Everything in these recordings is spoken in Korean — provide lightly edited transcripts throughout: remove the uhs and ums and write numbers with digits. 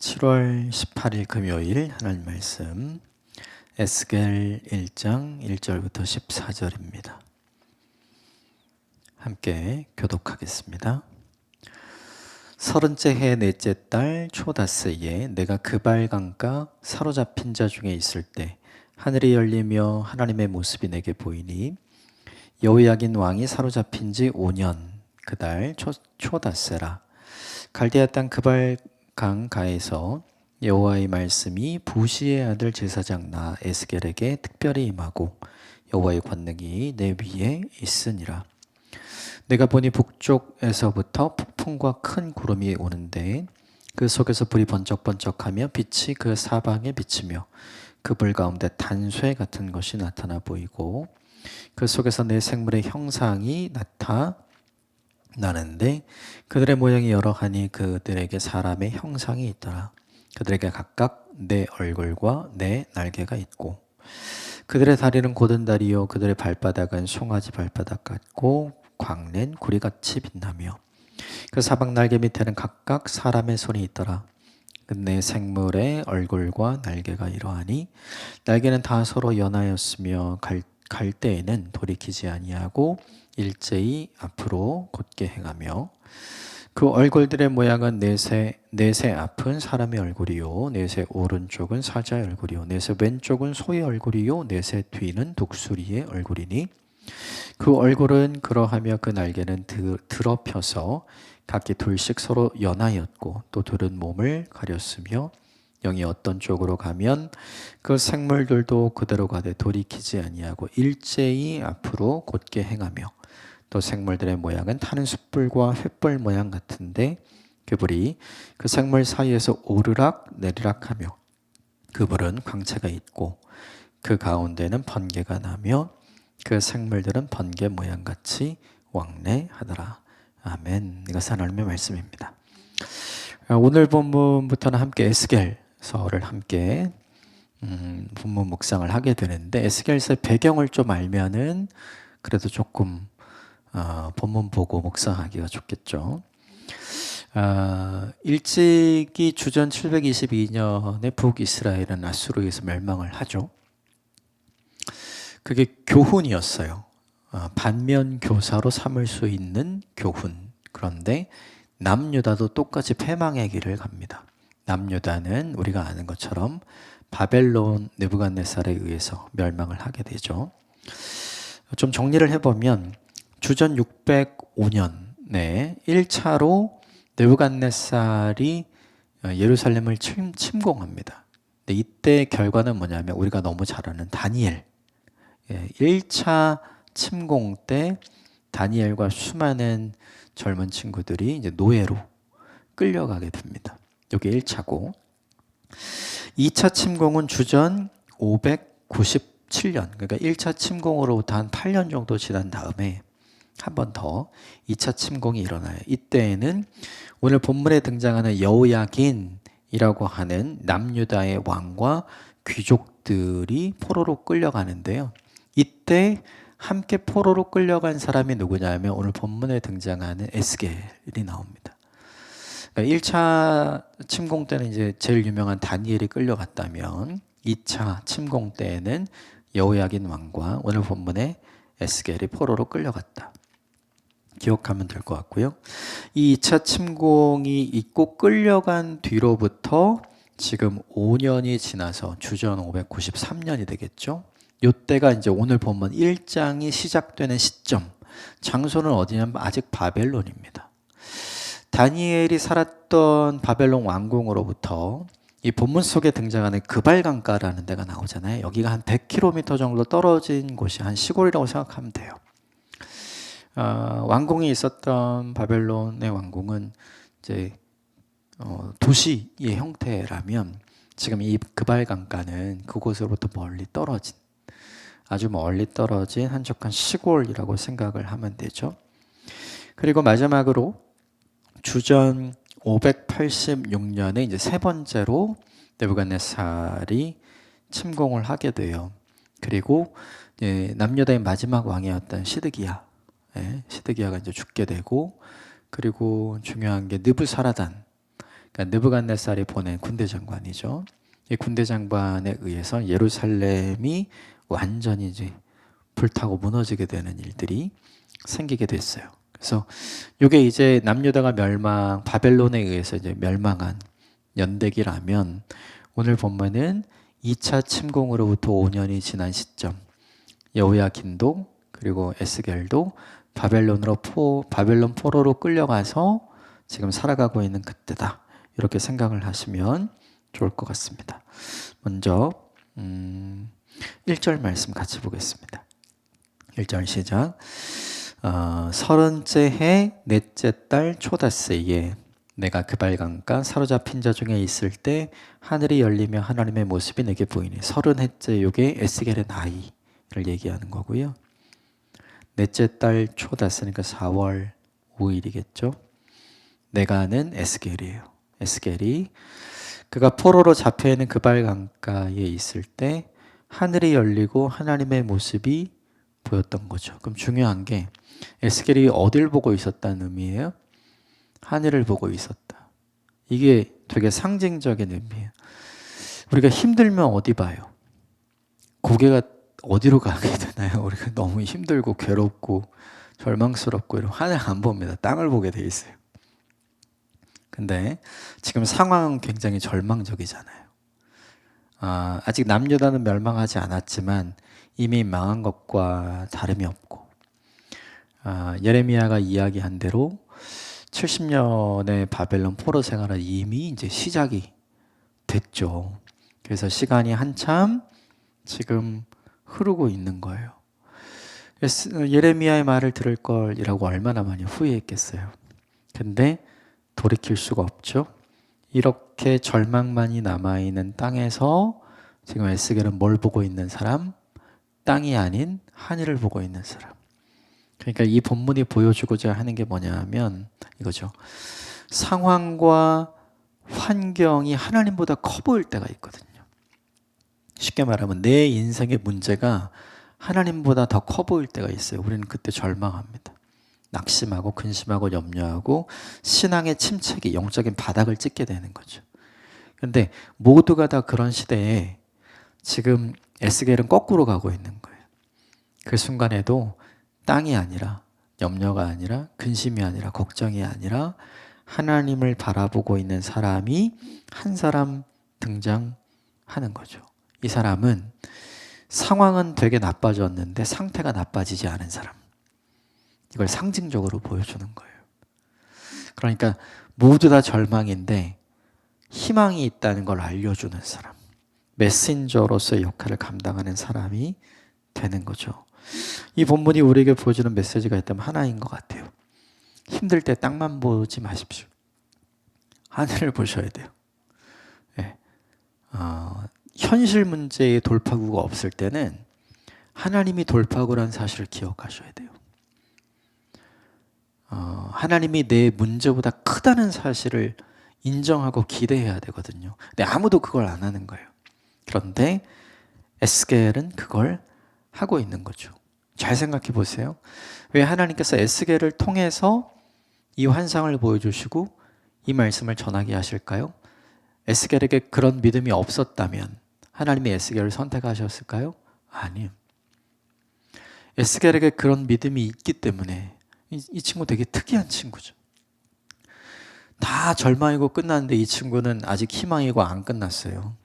7월 18일 금요일 하나님 말씀 에스겔 1장 1절부터 14절입니다. 함께 교독하겠습니다. 30째 해 넷째 달 초다스에 내가 그발강가 사로잡힌 자 중에 있을 때 하늘이 열리며 하나님의 모습이 내게 보이니 여호야긴 왕이 사로잡힌 지 5년 그달 초다스라. 갈대아 땅 그발강가에서 여호와의 말씀이 부시의 아들 제사장 나 에스겔에게 특별히 임하고 여호와의 권능이 내 위에 있으니라. 내가 보니 북쪽에서부터 폭풍과 큰 구름이 오는데 그 속에서 불이 번쩍번쩍하며 빛이 그 사방에 비치며 그 불 가운데 단쇠 같은 것이 나타나 보이고 그 속에서 내 생물의 형상이 나타나는데 그들의 모양이 여러하니 그들에게 사람의 형상이 있더라. 그들에게 각각 내 얼굴과 내 날개가 있고 그들의 다리는 고든 다리요 그들의 발바닥은 송아지 발바닥 같고 광낸 구리같이 빛나며 그 사방 날개 밑에는 각각 사람의 손이 있더라. 내 생물의 얼굴과 날개가 이러하니 날개는 다 서로 연하였으며 갈 때에는 돌이키지 아니하고 일제히 앞으로 곧게 행하며 그 얼굴들의 모양은 넷의 앞은 사람의 얼굴이요 넷의 오른쪽은 사자의 얼굴이요 넷의 왼쪽은 소의 얼굴이요 넷의 뒤는 독수리의 얼굴이니 그 얼굴은 그러하며 그 날개는 드러펴서 각기 둘씩 서로 연하였고 또 둘은 몸을 가렸으며 영이 어떤 쪽으로 가면 그 생물들도 그대로 가되 돌이키지 아니하고 일제히 앞으로 곧게 행하며 또 생물들의 모양은 타는 숯불과 횃불 모양 같은데 그 불이 그 생물 사이에서 오르락 내리락하며 그 불은 광채가 있고 그 가운데는 번개가 나며 그 생물들은 번개 모양같이 왕래하더라. 아멘. 이것은 하나님의 말씀입니다. 오늘 본문부터는 함께 에스겔서를 함께 본문 묵상을 하게 되는데 에스겔서의 배경을 좀 알면은 그래도 조금 본문 보고 묵상하기가 좋겠죠. 일찍이 주전 722년에 북이스라엘은 아수르에 의해서 멸망을 하죠. 그게 교훈이었어요. 반면 교사로 삼을 수 있는 교훈. 그런데 남유다도 똑같이 패망의 길을 갑니다. 남유다는 우리가 아는 것처럼 바벨론 느부갓네살에 의해서 멸망을 하게 되죠. 좀 정리를 해보면 주전 605년에 1차로 느부갓네살이 예루살렘을 침공합니다. 근데 이때 결과는 뭐냐면 우리가 너무 잘 아는 다니엘 1차 침공 때 다니엘과 수많은 젊은 친구들이 이제 노예로 끌려가게 됩니다. 이게 1차고 2차 침공은 주전 597년 그러니까 1차 침공으로부터 한 8년 정도 지난 다음에 한 번 더 2차 침공이 일어나요. 이때에는 오늘 본문에 등장하는 여호야긴이라고 하는 남유다의 왕과 귀족들이 포로로 끌려가는데요. 이때 함께 포로로 끌려간 사람이 누구냐면 오늘 본문에 등장하는 에스겔이 나옵니다. 그러니까 1차 침공 때는 이제 제일 유명한 다니엘이 끌려갔다면 2차 침공 때에는 여호야긴 왕과 오늘 본문에 에스겔이 포로로 끌려갔다. 기억하면 될 것 같고요. 이 2차 침공이 있고 끌려간 뒤로부터 지금 5년이 지나서 주전 593년이 되겠죠. 이때가 이제 오늘 본문 1장이 시작되는 시점. 장소는 어디냐면 아직 바벨론입니다. 다니엘이 살았던 바벨론 왕궁으로부터 이 본문 속에 등장하는 그발강가라는 데가 나오잖아요. 여기가 한 100km 정도 떨어진 곳이 한 시골이라고 생각하면 돼요. 왕궁이 있었던 바벨론의 왕궁은 이제 도시의 형태라면 지금 이 그발강가는 그곳으로부터 아주 멀리 떨어진 한적한 시골이라고 생각을 하면 되죠. 그리고 마지막으로 주전 586년에 이제 세 번째로 느부갓네살이 침공을 하게 돼요. 그리고 남유다의 마지막 왕이었던 시드기야가 이제 죽게 되고 그리고 중요한 게 느부사라단 그러니까 느부갓네살이 보낸 군대 장관이죠. 이 군대 장관에 의해서 예루살렘이 완전히 이제 불타고 무너지게 되는 일들이 생기게 됐어요. 그래서 이게 이제 남유다가 멸망, 바벨론에 의해서 이제 멸망한 연대기라면 오늘 본문은 2차 침공으로부터 5년이 지난 시점, 여호야긴도 그리고 에스겔도 바벨론 포로로 끌려가서 지금 살아가고 있는 그때다. 이렇게 생각을 하시면 좋을 것 같습니다. 먼저 1절 말씀 같이 보겠습니다. 1절 시작. 30째 해 넷째 달 초닷새에 내가 그발강가 사로잡힌 자 중에 있을 때 하늘이 열리며 하나님의 모습이 내게 보이니. 30해째 요게 에스겔의 나이를 얘기하는 거고요. 넷째 달 초닷새니까 4월 5일이겠죠. 내가는 에스겔이에요. 에스겔이 그가 포로로 잡혀있는 그발강가에 있을 때 하늘이 열리고 하나님의 모습이 보였던 거죠. 그럼 중요한 게 에스겔이 어딜 보고 있었다는 의미예요? 하늘을 보고 있었다. 이게 되게 상징적인 의미예요. 우리가 힘들면 어디 봐요? 고개가 어디로 가게 되나요? 우리가 너무 힘들고 괴롭고 절망스럽고 이러면 하늘 안 봅니다. 땅을 보게 돼 있어요. 근데 지금 상황은 굉장히 절망적이잖아요. 아직 남유다는 멸망하지 않았지만 이미 망한 것과 다름이 없고, 예레미야가 이야기한 대로 70년의 바벨론 포로 생활은 이미 이제 시작이 됐죠. 그래서 시간이 한참 지금 흐르고 있는 거예요. 예레미야의 말을 들을 걸이라고 얼마나 많이 후회했겠어요. 근데 돌이킬 수가 없죠. 이렇게 절망만이 남아있는 땅에서 지금 에스겔은 뭘 보고 있는 사람? 땅이 아닌 하늘을 보고 있는 사람. 그러니까 이 본문이 보여주고자 하는 게 뭐냐면 이거죠. 상황과 환경이 하나님보다 커 보일 때가 있거든요. 쉽게 말하면 내 인생의 문제가 하나님보다 더 커 보일 때가 있어요. 우리는 그때 절망합니다. 낙심하고 근심하고 염려하고 신앙의 침체기, 영적인 바닥을 찍게 되는 거죠. 그런데 모두가 다 그런 시대에 지금 에스겔은 거꾸로 가고 있는 거예요. 그 순간에도 땅이 아니라, 염려가 아니라, 근심이 아니라, 걱정이 아니라 하나님을 바라보고 있는 사람이 한 사람 등장하는 거죠. 이 사람은 상황은 되게 나빠졌는데 상태가 나빠지지 않은 사람. 이걸 상징적으로 보여주는 거예요. 그러니까 모두 다 절망인데 희망이 있다는 걸 알려주는 사람. 메신저로서의 역할을 감당하는 사람이 되는 거죠. 이 본문이 우리에게 보여주는 메시지가 있다면 하나인 것 같아요. 힘들 때 땅만 보지 마십시오. 하늘을 보셔야 돼요. 네. 현실 문제의 돌파구가 없을 때는 하나님이 돌파구라는 사실을 기억하셔야 돼요. 하나님이 내 문제보다 크다는 사실을 인정하고 기대해야 되거든요. 근데 아무도 그걸 안 하는 거예요. 그런데 에스겔은 그걸 하고 있는 거죠. 잘 생각해 보세요. 왜 하나님께서 에스겔을 통해서 이 환상을 보여주시고 이 말씀을 전하게 하실까요? 에스겔에게 그런 믿음이 없었다면 하나님이 에스겔을 선택하셨을까요? 아니요. 에스겔에게 그런 믿음이 있기 때문에 이 친구 되게 특이한 친구죠. 다 절망이고 끝났는데 이 친구는 아직 희망이고 안 끝났어요.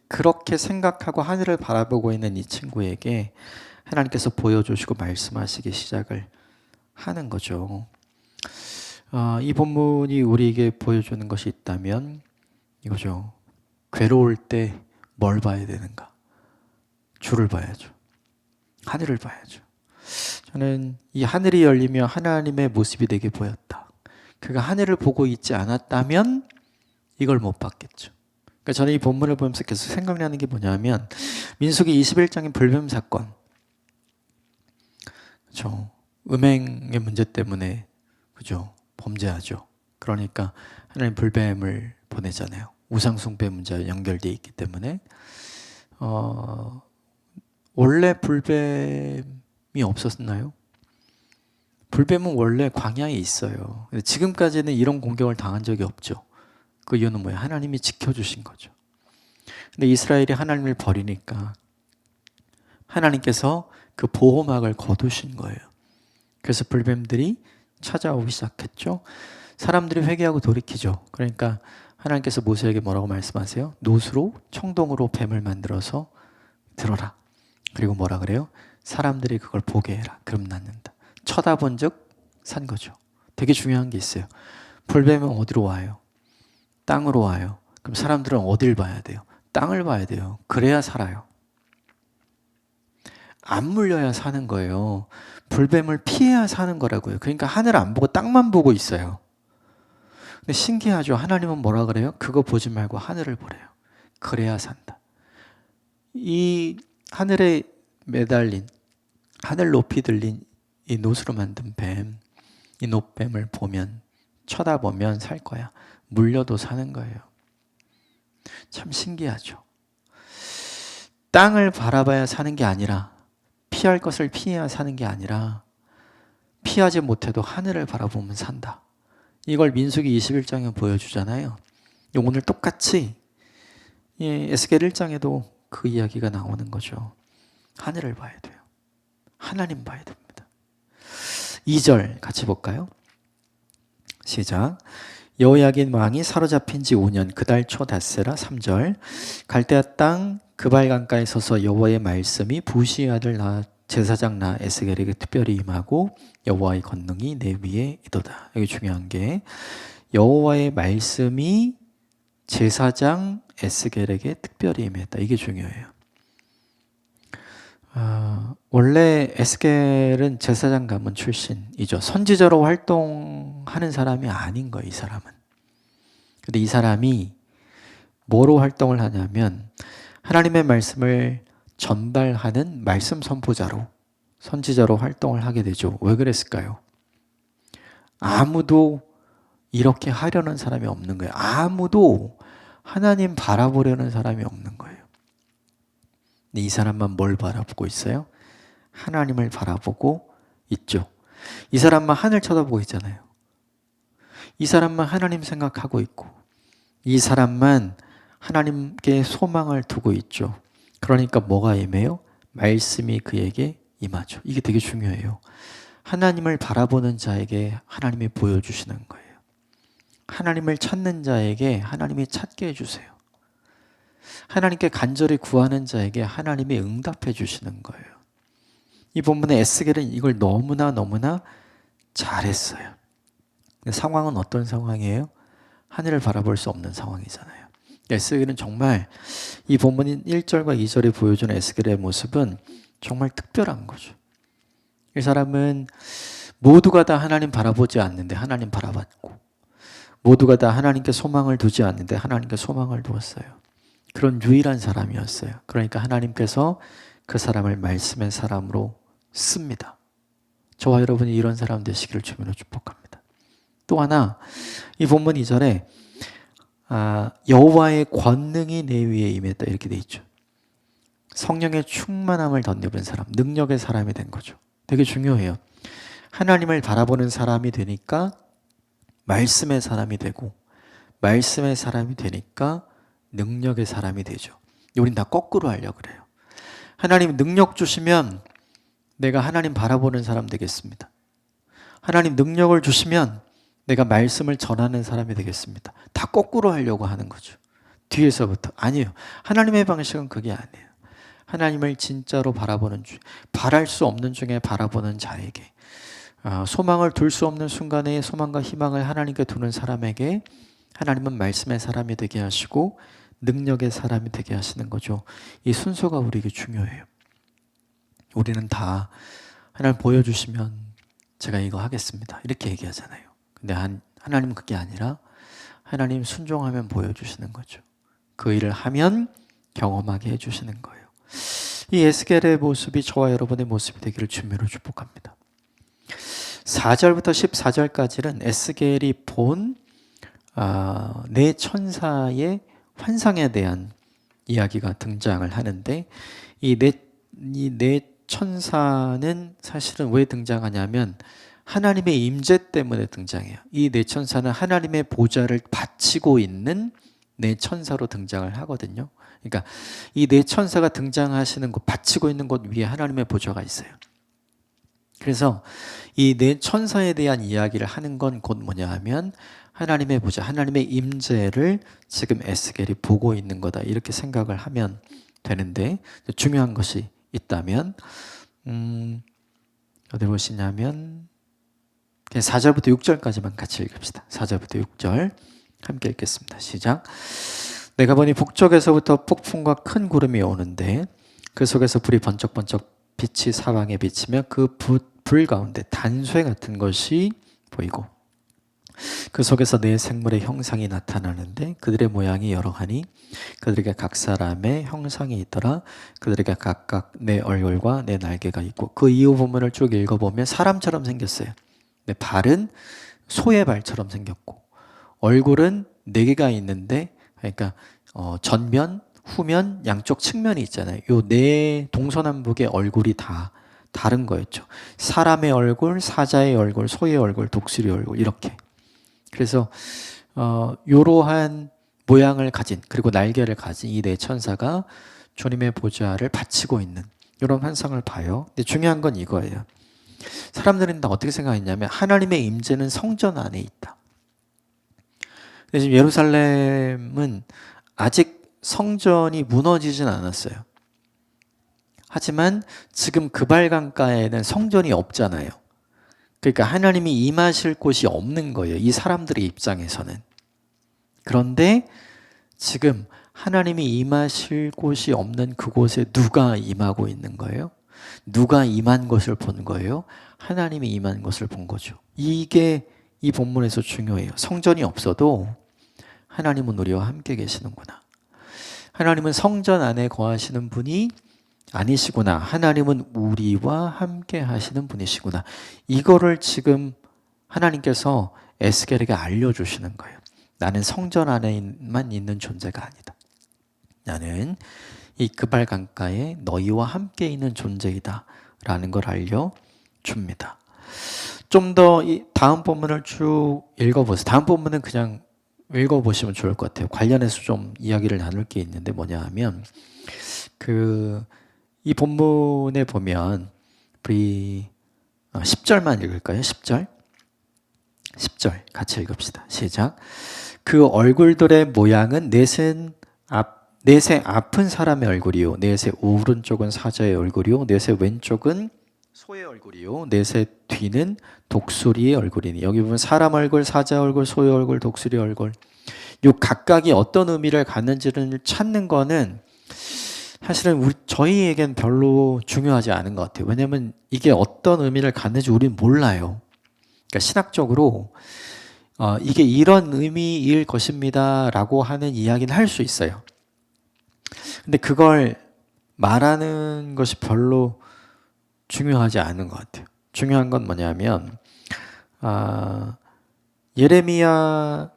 그렇게 생각하고 하늘을 바라보고 있는 이 친구에게 하나님께서 보여주시고 말씀하시기 시작을 하는 거죠. 이 본문이 우리에게 보여주는 것이 있다면 이거죠. 괴로울 때 뭘 봐야 되는가? 주를 봐야죠. 하늘을 봐야죠. 저는 이 하늘이 열리며 하나님의 모습이 내게 보였다. 그가 하늘을 보고 있지 않았다면 이걸 못 봤겠죠. 그러니까 저는 이 본문을 보면서 계속 생각나는 게 뭐냐면 민수기 21장의 불뱀 사건. 그렇죠. 음행의 문제 때문에 그죠? 범죄하죠. 그러니까 하나님 불뱀을 보내잖아요. 우상숭배 문제와 연결되어 있기 때문에 원래 불뱀이 없었나요? 불뱀은 원래 광야에 있어요. 근데 지금까지는 이런 공격을 당한 적이 없죠. 그 이유는 뭐예요? 하나님이 지켜주신 거죠. 근데 이스라엘이 하나님을 버리니까 하나님께서 그 보호막을 거두신 거예요. 그래서 불뱀들이 찾아오기 시작했죠. 사람들이 회개하고 돌이키죠. 그러니까 하나님께서 모세에게 뭐라고 말씀하세요? 노수로 청동으로 뱀을 만들어서 들어라. 그리고 뭐라 그래요? 사람들이 그걸 보게 해라. 그럼 낫는다. 쳐다본 즉 산 거죠. 되게 중요한 게 있어요. 불뱀은 어디로 와요? 땅으로 와요. 그럼 사람들은 어딜 봐야 돼요? 땅을 봐야 돼요. 그래야 살아요. 안 물려야 사는 거예요. 불뱀을 피해야 사는 거라고요. 그러니까 하늘 안 보고 땅만 보고 있어요. 근데 신기하죠. 하나님은 뭐라 그래요? 그거 보지 말고 하늘을 보래요. 그래야 산다. 이 하늘에 매달린, 하늘 높이 들린 이 노수로 만든 뱀, 이 노뱀을 보면, 쳐다보면 살 거야. 물려도 사는 거예요. 참 신기하죠. 땅을 바라봐야 사는 게 아니라, 피할 것을 피해야 사는 게 아니라, 피하지 못해도 하늘을 바라보면 산다. 이걸 민수기 21장에 보여주잖아요. 오늘 똑같이 에스겔 1장에도 그 이야기가 나오는 거죠. 하늘을 봐야 돼요. 하나님 봐야 됩니다. 2절 같이 볼까요? 시작. 여호야긴 왕이 사로잡힌 지 5년 그달 초 닷새라. 3절. 갈대아 땅 그발 강가에 서서 여호와의 말씀이 부시 아들 나 제사장 나 에스겔에게 특별히 임하고 여호와의 권능이 내 위에 있도다. 여기 중요한 게 여호와의 말씀이 제사장 에스겔에게 특별히 임했다. 이게 중요해요. 원래 에스겔은 제사장 가문 출신이죠. 선지자로 활동하는 사람이 아닌 거예요, 이 사람은. 근데 이 사람이 뭐로 활동을 하냐면 하나님의 말씀을 전달하는 말씀 선포자로, 선지자로 활동을 하게 되죠. 왜 그랬을까요? 아무도 이렇게 하려는 사람이 없는 거예요. 아무도 하나님 바라보려는 사람이 없는 거예요. 근데 이 사람만 뭘 바라보고 있어요? 하나님을 바라보고 있죠. 이 사람만 하늘 쳐다보고 있잖아요. 이 사람만 하나님 생각하고 있고, 이 사람만 하나님께 소망을 두고 있죠. 그러니까 뭐가 임해요? 말씀이 그에게 임하죠. 이게 되게 중요해요. 하나님을 바라보는 자에게 하나님이 보여주시는 거예요. 하나님을 찾는 자에게 하나님이 찾게 해주세요. 하나님께 간절히 구하는 자에게 하나님이 응답해 주시는 거예요. 이 본문의 에스겔은 이걸 너무나 잘했어요. 상황은 어떤 상황이에요? 하늘을 바라볼 수 없는 상황이잖아요. 에스겔은 정말 이 본문 1절과 2절에 보여주는 에스겔의 모습은 정말 특별한 거죠. 이 사람은 모두가 다 하나님 바라보지 않는데 하나님 바라봤고, 모두가 다 하나님께 소망을 두지 않는데 하나님께 소망을 두었어요. 그런 유일한 사람이었어요. 그러니까 하나님께서 그 사람을 말씀의 사람으로 씁니다. 저와 여러분이 이런 사람 되시기를 주님으로 축복합니다. 또 하나, 이 본문 2절에 여호와의 권능이 내 위에 임했다 이렇게 돼 있죠. 성령의 충만함을 덧입은 사람, 능력의 사람이 된 거죠. 되게 중요해요. 하나님을 바라보는 사람이 되니까 말씀의 사람이 되고, 말씀의 사람이 되니까 능력의 사람이 되죠. 우린 다 거꾸로 하려고 그래요. 하나님 능력 주시면 내가 하나님 바라보는 사람 되겠습니다. 하나님 능력을 주시면 내가 말씀을 전하는 사람이 되겠습니다. 다 거꾸로 하려고 하는 거죠. 뒤에서부터. 아니에요. 하나님의 방식은 그게 아니에요. 하나님을 진짜로 바라보는 바랄 수 없는 중에 바라보는 자에게, 소망을 둘 수 없는 순간에 소망과 희망을 하나님께 두는 사람에게 하나님은 말씀의 사람이 되게 하시고 능력의 사람이 되게 하시는 거죠. 이 순서가 우리에게 중요해요. 우리는 다 하나님 보여주시면 제가 이거 하겠습니다 이렇게 얘기하잖아요. 근데 하나님은 그게 아니라 하나님 순종하면 보여주시는 거죠. 그 일을 하면 경험하게 해주시는 거예요. 이 에스겔의 모습이 저와 여러분의 모습이 되기를 주님으로 축복합니다. 4절부터 14절까지는 에스겔이 본 네 천사의 환상에 대한 이야기가 등장을 하는데, 이 네 천사는 사실은 왜 등장하냐면 하나님의 임재 때문에 등장해요. 이 네 천사는 하나님의 보좌를 바치고 있는 네 천사로 등장을 하거든요. 그러니까 이 네 천사가 등장하시는 곳, 바치고 있는 곳 위에 하나님의 보좌가 있어요. 그래서 이 네 천사에 대한 이야기를 하는 건 곧 뭐냐 하면 하나님의 보좌, 하나님의 임재를 지금 에스겔이 보고 있는 거다, 이렇게 생각을 하면 되는데, 중요한 것이 있다면 어디 보시냐면 4절부터 6절까지만 같이 읽읍시다. 4절부터 6절 함께 읽겠습니다. 시작. 내가 보니 북쪽에서부터 폭풍과 큰 구름이 오는데 그 속에서 불이 번쩍번쩍 빛이 사방에 비치며 그 불 가운데 단쇠 같은 것이 보이고 그 속에서 네 생물의 형상이 나타나는데 그들의 모양이 여러하니 그들에게 각 사람의 형상이 있더라. 그들에게 각각 네 얼굴과 네 날개가 있고, 그 이후 본문을 쭉 읽어보면 사람처럼 생겼어요. 네, 발은 소의 발처럼 생겼고 얼굴은 네 개가 있는데, 그러니까 전면, 후면, 양쪽 측면이 있잖아요. 요 네 동서남북의 얼굴이 다 다른 거였죠. 사람의 얼굴, 사자의 얼굴, 소의 얼굴, 독수리 얼굴, 이렇게. 그래서 이러한 모양을 가진, 그리고 날개를 가진 이 네 천사가 주님의 보좌를 바치고 있는 이런 환상을 봐요. 근데 중요한 건 이거예요. 사람들은 다 어떻게 생각했냐면 하나님의 임재는 성전 안에 있다. 근데 지금 예루살렘은 아직 성전이 무너지진 않았어요. 하지만 지금 그발강가에는 성전이 없잖아요. 그러니까 하나님이 임하실 곳이 없는 거예요. 이 사람들의 입장에서는. 그런데 지금 하나님이 임하실 곳이 없는 그곳에 누가 임하고 있는 거예요? 누가 임한 것을 본 거예요? 하나님이 임한 것을 본 거죠. 이게 이 본문에서 중요해요. 성전이 없어도 하나님은 우리와 함께 계시는구나. 하나님은 성전 안에 거하시는 분이 아니시구나. 하나님은 우리와 함께 하시는 분이시구나. 이거를 지금 하나님께서 에스겔에게 알려주시는 거예요. 나는 성전 안에만 있는 존재가 아니다. 나는 이 그발 강가에 너희와 함께 있는 존재이다 라는 걸 알려줍니다. 좀 더 이 다음 본문을 쭉 읽어보세요. 다음 본문은 그냥 읽어보시면 좋을 것 같아요. 관련해서 좀 이야기를 나눌 게 있는데 뭐냐 하면 이 본문에 보면 우리 10절만 읽을까요? 10절 같이 읽읍시다. 시작. 그 얼굴들의 모양은 넷의 앞은 사람의 얼굴이요, 넷의 오른쪽은 사자의 얼굴이요, 넷의 왼쪽은 소의 얼굴이요, 넷의 뒤는 독수리의 얼굴이니. 여기 보면 사람 얼굴, 사자 얼굴, 소의 얼굴, 독수리 얼굴, 요 각각이 어떤 의미를 갖는지를 찾는 거는 사실은 저희에겐 별로 중요하지 않은 것 같아요. 왜냐하면 이게 어떤 의미를 갖는지 우리는 몰라요. 그러니까 신학적으로 이게 이런 의미일 것입니다 라고 하는 이야기는 할 수 있어요. 근데 그걸 말하는 것이 별로 중요하지 않은 것 같아요. 중요한 건 뭐냐면 예레미야는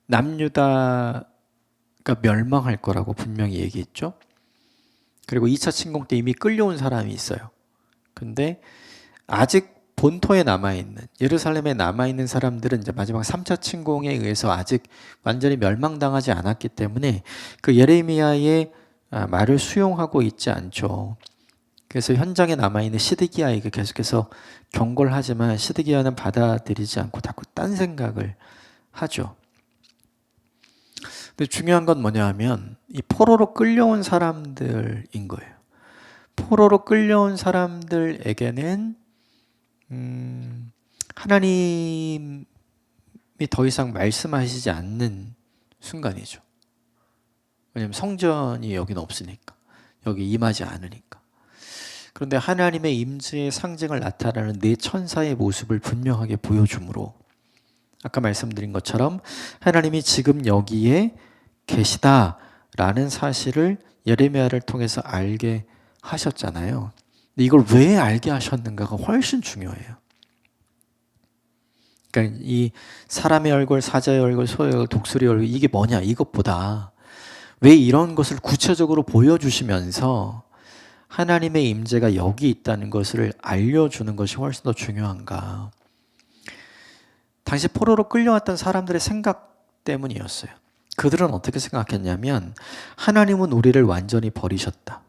남유다가 멸망할 거라고 분명히 얘기했죠. 그리고 2차 침공 때 이미 끌려온 사람이 있어요. 근데 아직 본토에 남아있는, 예루살렘에 남아있는 사람들은 이제 마지막 3차 침공에 의해서 아직 완전히 멸망당하지 않았기 때문에 그 예레미야의 말을 수용하고 있지 않죠. 그래서 현장에 남아있는 시드기야에게 계속해서 경고를 하지만 시드기야는 받아들이지 않고 자꾸 딴 생각을 하죠. 근데 중요한 건 뭐냐 하면 이 포로로 끌려온 사람들인 거예요. 포로로 끌려온 사람들에게는 하나님이 더 이상 말씀하시지 않는 순간이죠. 왜냐하면 성전이 여기는 없으니까, 여기 임하지 않으니까. 그런데 하나님의 임재의 상징을 나타내는 네 천사의 모습을 분명하게 보여주므로 아까 말씀드린 것처럼 하나님이 지금 여기에 계시다라는 사실을 예레미야를 통해서 알게 하셨잖아요. 근데 이걸 왜 알게 하셨는가가 훨씬 중요해요. 그러니까 이 사람의 얼굴, 사자의 얼굴, 소의 얼굴, 독수리 얼굴, 이게 뭐냐, 이것보다 왜 이런 것을 구체적으로 보여주시면서 하나님의 임재가 여기 있다는 것을 알려주는 것이 훨씬 더 중요한가? 당시 포로로 끌려왔던 사람들의 생각 때문이었어요. 그들은 어떻게 생각했냐면 하나님은 우리를 완전히 버리셨다.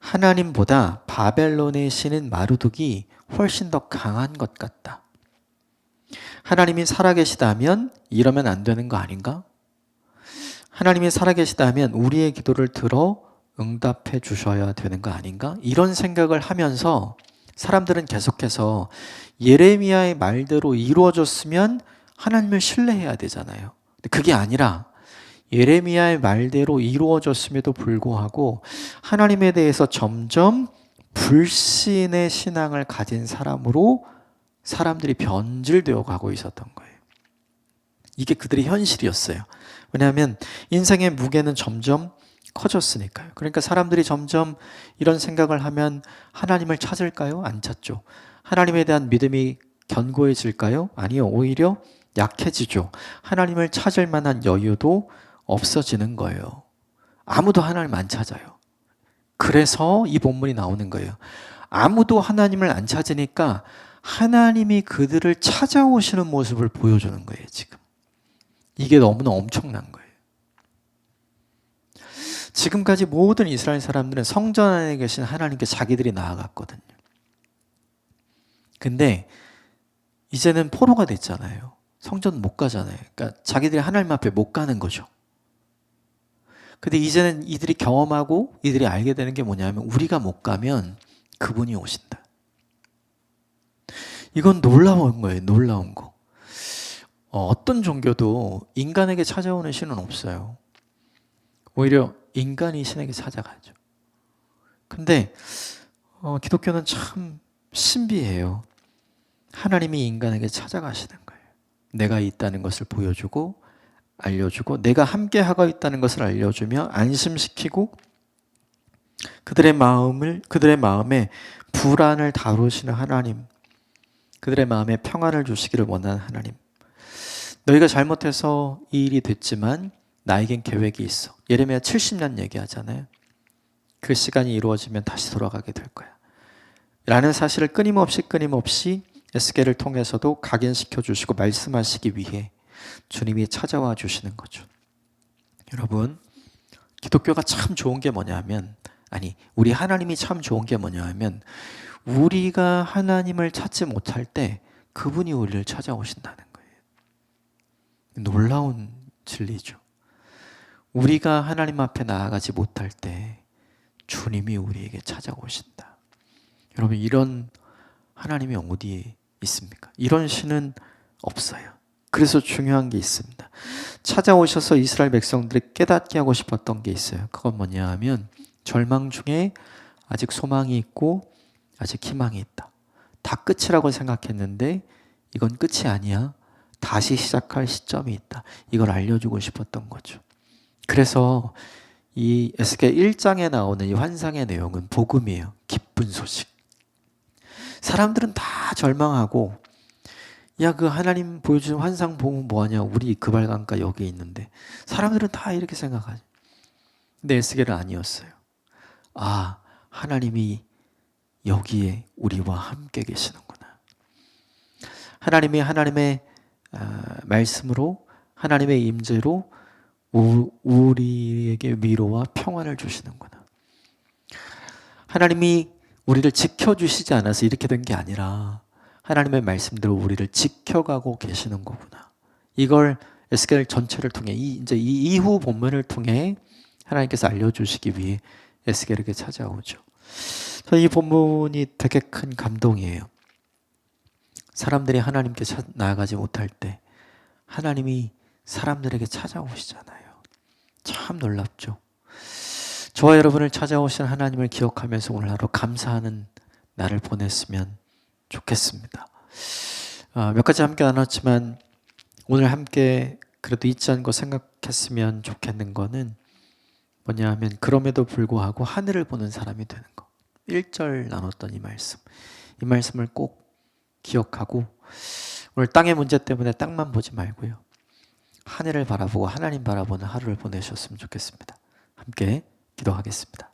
하나님보다 바벨론의 신인 마르둑이 훨씬 더 강한 것 같다. 하나님이 살아계시다면 이러면 안 되는 거 아닌가? 하나님이 살아계시다면 우리의 기도를 들어 응답해 주셔야 되는 거 아닌가? 이런 생각을 하면서 사람들은 계속해서 예레미야의 말대로 이루어졌으면 하나님을 신뢰해야 되잖아요. 근데 그게 아니라 예레미야의 말대로 이루어졌음에도 불구하고 하나님에 대해서 점점 불신의 신앙을 가진 사람으로 사람들이 변질되어 가고 있었던 거예요. 이게 그들의 현실이었어요. 왜냐하면 인생의 무게는 점점 커졌으니까요. 그러니까 사람들이 점점 이런 생각을 하면 하나님을 찾을까요? 안 찾죠. 하나님에 대한 믿음이 견고해질까요? 아니요. 오히려 약해지죠. 하나님을 찾을 만한 여유도 없어지는 거예요. 아무도 하나님 안 찾아요. 그래서 이 본문이 나오는 거예요. 아무도 하나님을 안 찾으니까 하나님이 그들을 찾아오시는 모습을 보여주는 거예요, 지금. 이게 너무나 엄청난 거예요. 지금까지 모든 이스라엘 사람들은 성전 안에 계신 하나님께 자기들이 나아갔거든요. 근데 이제는 포로가 됐잖아요. 성전 못 가잖아요. 그러니까 자기들이 하나님 앞에 못 가는 거죠. 근데 이제는 이들이 경험하고 이들이 알게 되는 게 뭐냐면 우리가 못 가면 그분이 오신다. 이건 놀라운 거예요. 놀라운 거. 어떤 종교도 인간에게 찾아오는 신은 없어요. 오히려 인간이 신에게 찾아가죠. 근데 기독교는 참 신비해요. 하나님이 인간에게 찾아가시는 거예요. 내가 있다는 것을 보여주고 알려주고 내가 함께하고 있다는 것을 알려주며 안심시키고 그들의 마음에 불안을 다루시는 하나님, 그들의 마음에 평안을 주시기를 원하는 하나님. 너희가 잘못해서 이 일이 됐지만 나에겐 계획이 있어. 예레미야 70년 얘기하잖아요. 그 시간이 이루어지면 다시 돌아가게 될 거야. 라는 사실을 끊임없이 에스겔을 통해서도 각인시켜 주시고 말씀하시기 위해 주님이 찾아와 주시는 거죠. 여러분, 기독교가 참 좋은 게 뭐냐면, 우리 하나님이 참 좋은 게 뭐냐면, 우리가 하나님을 찾지 못할 때 그분이 우리를 찾아오신다는 거예요. 놀라운 진리죠. 우리가 하나님 앞에 나아가지 못할 때 주님이 우리에게 찾아오신다. 여러분, 이런 하나님이 어디에 있습니까? 이런 신은 없어요. 그래서 중요한 게 있습니다. 찾아오셔서 이스라엘 백성들이 깨닫게 하고 싶었던 게 있어요. 그건 뭐냐 하면 절망 중에 아직 소망이 있고 아직 희망이 있다. 다 끝이라고 생각했는데 이건 끝이 아니야. 다시 시작할 시점이 있다. 이걸 알려주고 싶었던 거죠. 그래서 이 에스겔 1장에 나오는 이 환상의 내용은 복음이에요. 기쁜 소식. 사람들은 다 절망하고 야, 그 하나님 보여주는 환상 보면 뭐하냐. 우리 그발강가 여기 있는데. 사람들은 다 이렇게 생각하죠. 근데 에스겔은 아니었어요. 아, 하나님이 여기에 우리와 함께 계시는구나. 하나님이 하나님의 말씀으로 하나님의 임재로 우리에게 위로와 평안을 주시는구나. 하나님이 우리를 지켜주시지 않아서 이렇게 된 게 아니라 하나님의 말씀대로 우리를 지켜가고 계시는 거구나. 이걸 에스겔 전체를 통해 이 이후 본문을 통해 하나님께서 알려주시기 위해 에스겔에게 찾아오죠. 이 본문이 되게 큰 감동이에요. 사람들이 하나님께 나아가지 못할 때 하나님이 사람들에게 찾아오시잖아요. 참 놀랍죠. 저와 여러분을 찾아오신 하나님을 기억하면서 오늘 하루 감사하는 날을 보냈으면 좋겠습니다. 몇 가지 함께 나눴지만 오늘 함께 그래도 잊지 않고 생각했으면 좋겠는 거는 뭐냐 하면 그럼에도 불구하고 하늘을 보는 사람이 되는 거. 1절 나눴던 이 말씀을 꼭 기억하고 오늘 땅의 문제 때문에 땅만 보지 말고요. 하늘을 바라보고 하나님 바라보는 하루를 보내셨으면 좋겠습니다. 함께 기도하겠습니다.